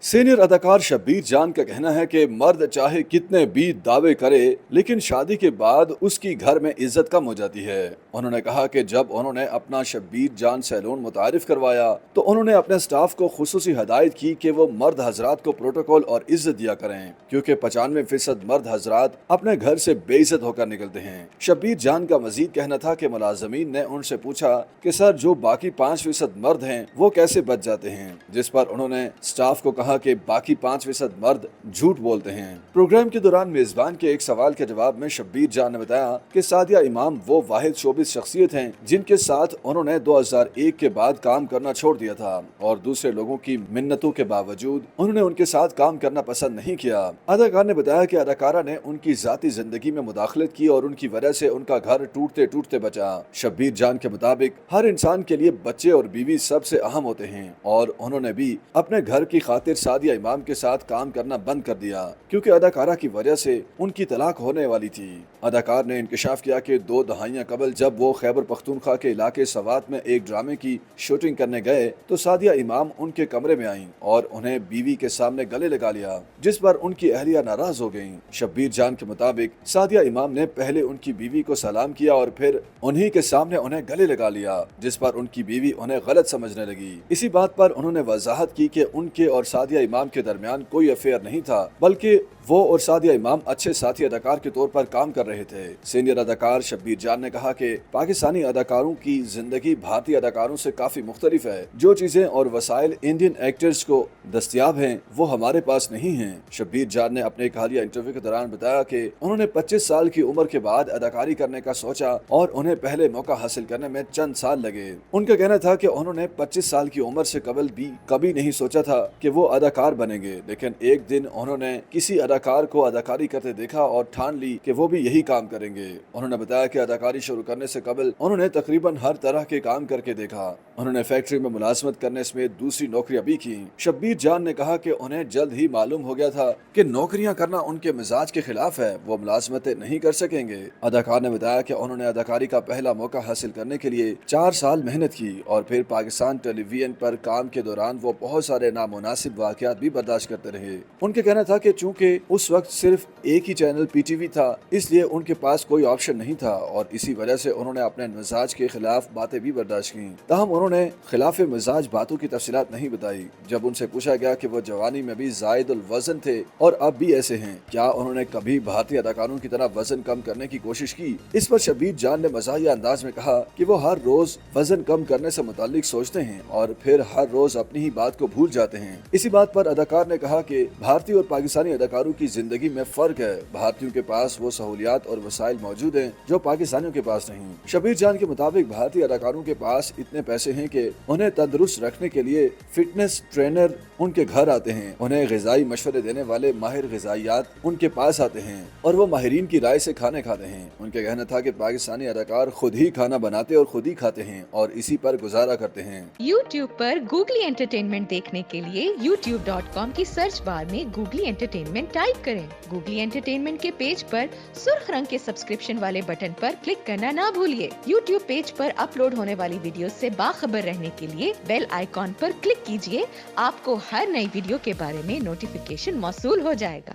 Senior अदाकार शब्बीर जान का कहना है कि मर्द चाहे कितने भी दावे करे, लेकिन शादी के बाद उसकी घर में इज्जत कम हो जाती है। उन्होंने कहा कि जब उन्होंने अपना शब्बीर जान सैलून मुतारिफ करवाया तो उन्होंने अपने स्टाफ को खुसूसी हदायत की कि वो मर्द हजरात को प्रोटोकॉल और इज्जत दिया करें, क्योंकि 95% मर्द हजरात अपने घर से बेइज्जत होकर निकलते हैं। शब्बीर जान का मजीद कहना था कि मुलाजमीन ने उनसे पूछा कि सर, जो बाकी 5% मर्द हैं वो कैसे बच जाते हैं, जिस पर उन्होंने स्टाफ को कहा कि बाकी 5% मर्द झूठ बोलते हैं। प्रोग्राम के दौरान मेजबान के एक सवाल के जवाब में शब्बीर जान ने बताया कि सादिया इमाम वो वाहिद शोबिस शख्सियत हैं जिनके साथ उन्होंने 2001 के बाद काम करना छोड़ दिया था और दूसरे लोगों की मिन्नतों के बावजूद उन्होंने उनके साथ काम करना पसंद नहीं किया। अदाकार ने बताया कि अदाकारा ने उनकी जाती जिंदगी में मुदाखलत की और उनकी वजह से उनका घर टूटते टूटते बचा। शब्बीर जान के मुताबिक हर इंसान के लिए बच्चे और बीवी सबसे अहम होते हैं और उन्होंने भी अपने घर की खातिर सादिया इमाम के साथ काम करना बंद कर दिया, क्योंकि अदाकारा की वजह से उनकी तलाक होने वाली थी। अदाकार ने इंकशाफ किया कि 2 दहाइयां कबल जब वो खैबर पख्तूनख्वा के इलाके सवात में एक ड्रामे की शूटिंग करने गए तो सादिया इमाम उनके कमरे में आईं और उन्हें बीवी के सामने गले लगा लिया, जिस पर उनकी अहलिया नाराज हो गईं। शब्बीर जान के मुताबिक सादिया इमाम ने पहले उनकी बीवी को सलाम किया और फिर उन्हीं के सामने उन्हें गले लगा लिया, जिस पर उनकी बीवी उन्हें गलत समझने लगी। इसी बात पर उन्होंने वजाहत की कि उनके और सादिया इमाम के दरमियान कोई अफेयर नहीं था, बल्कि वो और सादिया इमाम अच्छे साथी अदाकार के तौर पर काम कर रहे थे। सीनियर अदाकार शब्बीर जान ने कहा कि पाकिस्तानी अदाकारों की जिंदगी भारतीय अदाकारों से काफी मुख्तलिफ है। जो चीजें और वसाइल इंडियन एक्टर्स को दस्तियाब हैं वो हमारे पास नहीं हैं। शब्बीर जान ने अपने एक हालिया इंटरव्यू के दौरान बताया कि उन्होंने 25 साल की उम्र के बाद अदाकारी करने का सोचा और उन्हें पहले मौका हासिल करने में चंद साल लगे। उनका कहना था कि उन्होंने 25 साल की उम्र से कबल भी कभी नहीं सोचा था कि वो अदाकार बनेंगे, लेकिन एक दिन उन्होंने किसी अदाकार को अदाकारी करते देखा और ठान ली कि वो भी यही काम करेंगे। उन्होंने बताया कि अदाकारी शुरू करने से कबल उन्होंने तकरीबन हर तरह के काम करके देखा। उन्होंने फैक्ट्री में मुलाजमत करने समेत दूसरी नौकरियां भी की। शब्बीर जान ने कहा कि उन्हें जल्द ही मालूम हो गया था कि नौकरियां करना उनके मिजाज के खिलाफ है, वो मुलाजमतें नहीं कर सकेंगे। अदाकार ने बताया कि उन्होंने अदाकारी का पहला मौका हासिल करने के लिए 4 साल मेहनत की और फिर पाकिस्तान टेलीविजन पर काम के दौरान वो बहुत सारे नामुनासिब वाकयात भी बर्दाश्त करते रहे। उनका कहना था कि चूंकि उस वक्त सिर्फ एक ही चैनल पीटीवी था, इसलिए उनके पास कोई ऑप्शन नहीं था और इसी वजह से उन्होंने अपने मिजाज के खिलाफ बातें भी बर्दाश्त की। ताहम उन्होंने खिलाफ मिजाज बातों की तफसीलात नहीं बताई। जब उनसे पूछा गया कि वो जवानी में भी जायदुल वजन थे और अब भी ऐसे हैं, क्या उन्होंने कभी भारतीय अदाकारों की तरह वजन कम करने की कोशिश की, इस पर शब्बीर जान ने मज़ाहिया अंदाज में कहा कि वो हर रोज वजन कम करने से मुताल्लिक सोचते हैं और फिर हर रोज अपनी ही बात को भूल जाते हैं। इसी बात पर अदाकार ने कहा कि भारतीय और पाकिस्तानी अदाकारों की जिंदगी में फर्क है। भारतीयों के पास वो सहूलियात और वसाइल मौजूद हैं जो पाकिस्तानियों के पास नहीं। शब्बीर जान के मुताबिक भारतीय अदाकारों के पास इतने पैसे हैं कि उन्हें तंदुरुस्त रखने के लिए फिटनेस ट्रेनर उनके घर आते हैं, उन्हें ग़िज़ाई मशवरे देने वाले माहिर ग़िज़ाइयात उनके पास आते हैं और वो माहिरीन की राय से खाने खाते हैं। उनका कहना था कि पाकिस्तानी अदाकार खुद ही खाना बनाते और खुद ही खाते हैं और इसी पर गुजारा करते हैं। YouTube पर गूगली एंटरटेनमेंट देखने के लिए youtube.com की सर्च बार में गूगली एंटरटेनमेंट टाइप करें। गूगली एंटरटेनमेंट के पेज पर सुर्ख रंग के सब्सक्रिप्शन वाले बटन पर क्लिक करना ना भूलिए। YouTube पेज पर अपलोड होने वाली वीडियो से बाखबर रहने के लिए बेल आइकॉन पर क्लिक कीजिए। आपको हर नई वीडियो के बारे में नोटिफिकेशन मौसूल हो जाएगा।